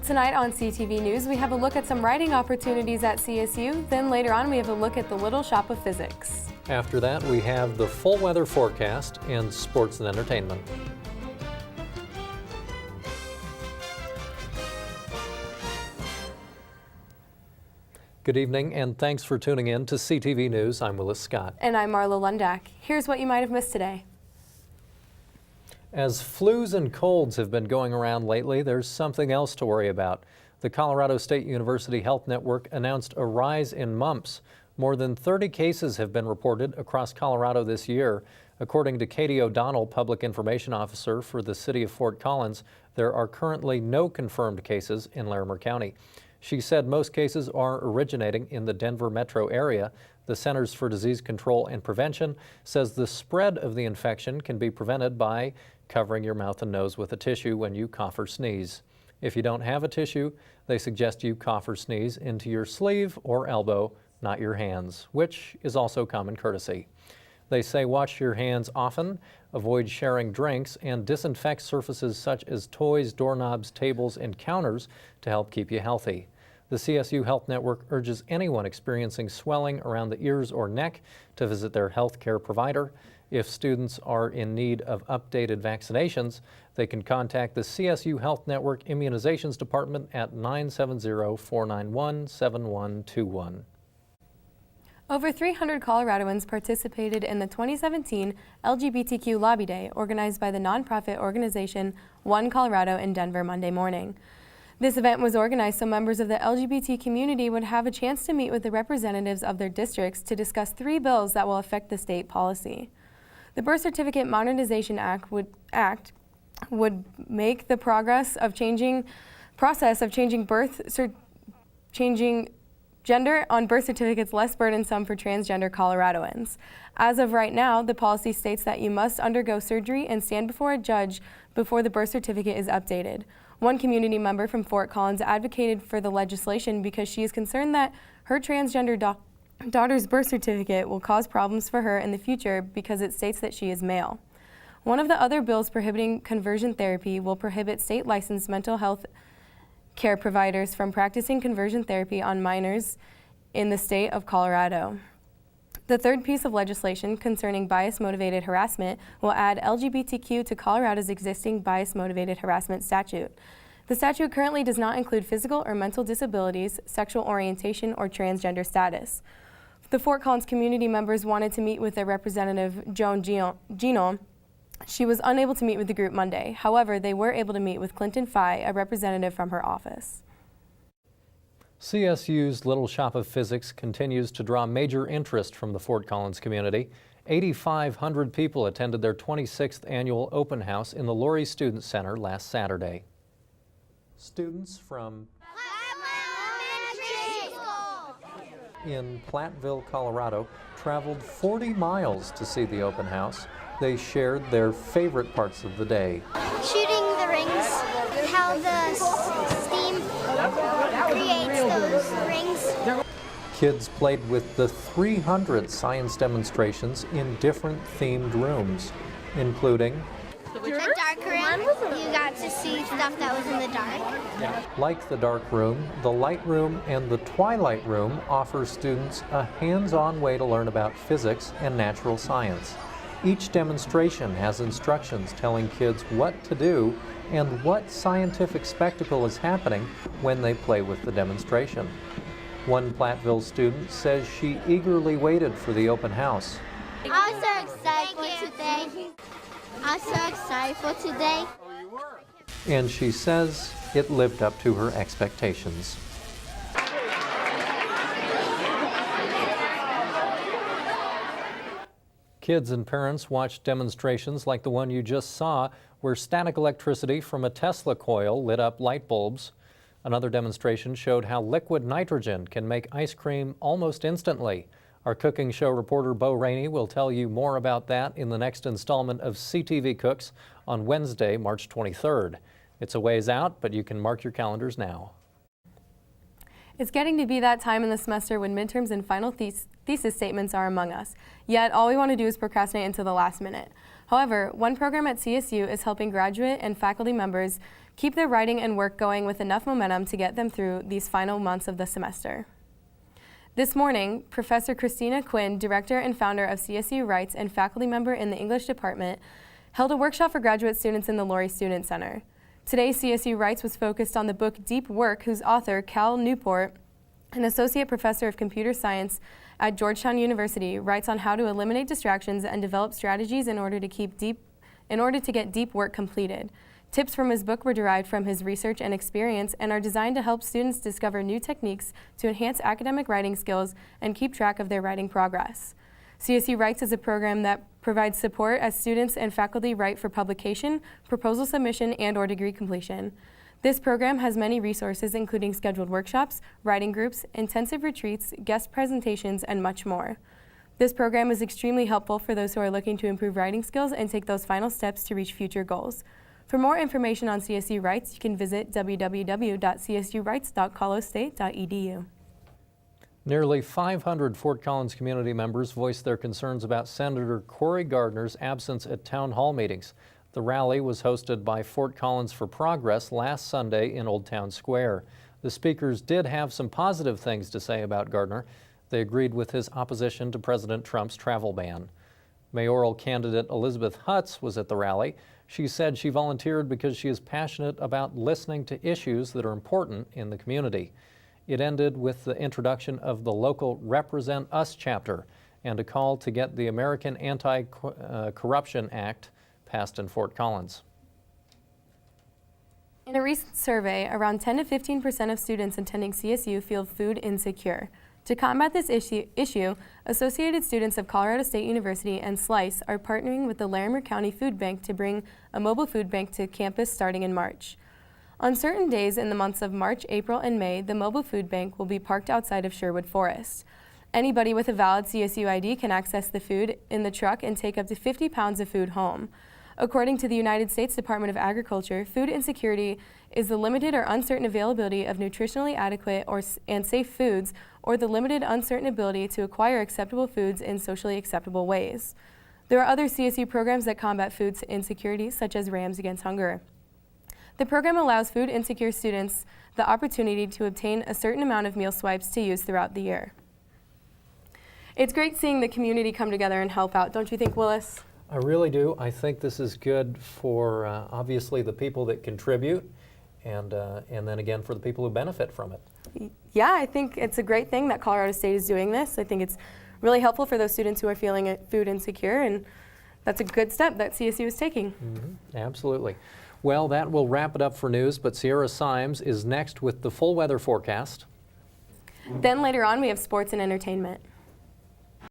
Tonight on CTV News, we have a look at some writing opportunities at CSU. Then later on, we have a look at the Little Shop of Physics. After that, we have the full weather forecast and sports and entertainment. Good evening, and thanks for tuning in to CTV News. I'm Willis Scott. And I'm Marla Lundak. Here's what you might have missed today. As flus and colds have been going around lately, there's something else to worry about. The Colorado State University Health Network announced a rise in mumps. More than 30 cases have been reported across Colorado this year. According to Katie O'Donnell, Public Information Officer for the city of Fort Collins, there are currently no confirmed cases in Larimer County. She said most cases are originating in the Denver metro area. The Centers for Disease Control and Prevention says the spread of the infection can be prevented by covering your mouth and nose with a tissue when you cough or sneeze. If you don't have a tissue, they suggest you cough or sneeze into your sleeve or elbow, not your hands, which is also common courtesy. They say wash your hands often, avoid sharing drinks, and disinfect surfaces such as toys, doorknobs, tables, and counters to help keep you healthy. The CSU Health Network urges anyone experiencing swelling around the ears or neck to visit their health care provider. If students are in need of updated vaccinations, they can contact the CSU Health Network Immunizations Department at 970-491-7121. Over 300 Coloradoans participated in the 2017 LGBTQ Lobby Day, organized by the nonprofit organization One Colorado in Denver Monday morning. This event was organized so members of the LGBT community would have a chance to meet with the representatives of their districts to discuss 3 bills that will affect the state policy. The Birth Certificate Modernization Act would make the process of changing gender on birth certificates less burdensome for transgender Coloradoans. As of right now, the policy states that you must undergo surgery and stand before a judge before the birth certificate is updated. One community member from Fort Collins advocated for the legislation because she is concerned that her transgender daughter's birth certificate will cause problems for her in the future because it states that she is male. One of the other bills prohibiting conversion therapy will prohibit state-licensed mental health care providers from practicing conversion therapy on minors in the state of Colorado. The third piece of legislation concerning bias-motivated harassment will add LGBTQ to Colorado's existing bias-motivated harassment statute. The statute currently does not include physical or mental disabilities, sexual orientation, or transgender status. The Fort Collins community members wanted to meet with their representative, Joan Gino. She was unable to meet with the group Monday. However, they were able to meet with Clinton Fye, a representative from her office. CSU's Little Shop of Physics continues to draw major interest from the Fort Collins community. 8,500 people attended their 26th annual open house in the Laurie Student Center last Saturday. Students from in Platteville, Colorado, traveled 40 miles to see the open house. They shared their favorite parts of the day. Shooting the rings, how the steam creates those rings. Kids played with the 300 science demonstrations in different themed rooms, including The dark room, you got to see stuff that was in the dark. Like the dark room, the light room and the twilight room offer students a hands-on way to learn about physics and natural science. Each demonstration has instructions telling kids what to do and what scientific spectacle is happening when they play with the demonstration. One Platteville student says she eagerly waited for the open house. I was so excited for today. I'm so excited for today. And she says it lived up to her expectations. Kids and parents watched demonstrations like the one you just saw, where static electricity from a Tesla coil lit up light bulbs. Another demonstration showed how liquid nitrogen can make ice cream almost instantly. Our cooking show reporter Bo Rainey will tell you more about that in the next installment of CTV Cooks on Wednesday, March 23rd. It's a ways out, but you can mark your calendars now. It's getting to be that time in the semester when midterms and final thesis statements are among us. Yet all we want to do is procrastinate until the last minute. However, one program at CSU is helping graduate and faculty members keep their writing and work going with enough momentum to get them through these final months of the semester. This morning, Professor Christina Quinn, director and founder of CSU Writes and faculty member in the English department, held a workshop for graduate students in the Laurie Student Center. Today, CSU Writes was focused on the book Deep Work, whose author, Cal Newport, an associate professor of computer science at Georgetown University, writes on how to eliminate distractions and develop strategies in order to get deep work completed. Tips from his book were derived from his research and experience and are designed to help students discover new techniques to enhance academic writing skills and keep track of their writing progress. CSU Writes is a program that provides support as students and faculty write for publication, proposal submission, and/or degree completion. This program has many resources, including scheduled workshops, writing groups, intensive retreats, guest presentations, and much more. This program is extremely helpful for those who are looking to improve writing skills and take those final steps to reach future goals. For more information on CSU Writes, you can visit www.csurights.colostate.edu. Nearly 500 Fort Collins community members voiced their concerns about Senator Cory Gardner's absence at town hall meetings. The rally was hosted by Fort Collins for Progress last Sunday in Old Town Square. The speakers did have some positive things to say about Gardner. They agreed with his opposition to President Trump's travel ban. Mayoral candidate Elizabeth Hutz was at the rally. She said she volunteered because she is passionate about listening to issues that are important in the community. It ended with the introduction of the local Represent Us chapter and a call to get the American Anti-Corruption Act passed in Fort Collins. In a recent survey, around 10 to 15% of students attending CSU feel food insecure. To combat this issue, Associated Students of Colorado State University and SLICE are partnering with the Larimer County Food Bank to bring a mobile food bank to campus starting in March. On certain days in the months of March, April, and May, the mobile food bank will be parked outside of Sherwood Forest. Anybody with a valid CSU ID can access the food in the truck and take up to 50 pounds of food home. According to the United States Department of Agriculture, food insecurity is the limited or uncertain availability of nutritionally adequate and safe foods, or the limited uncertain ability to acquire acceptable foods in socially acceptable ways. There are other CSU programs that combat food insecurity, such as Rams Against Hunger. The program allows food insecure students the opportunity to obtain a certain amount of meal swipes to use throughout the year. It's great seeing the community come together and help out, don't you think, Willis? I really do. I think this is good for obviously the people that contribute and then again for the people who benefit from it. Yeah, I think it's a great thing that Colorado State is doing this. I think it's really helpful for those students who are feeling food insecure, and that's a good step that CSU is taking. Mm-hmm. Absolutely. Well, that will wrap it up for news, but Sierra Symes is next with the full weather forecast. Then later on we have sports and entertainment.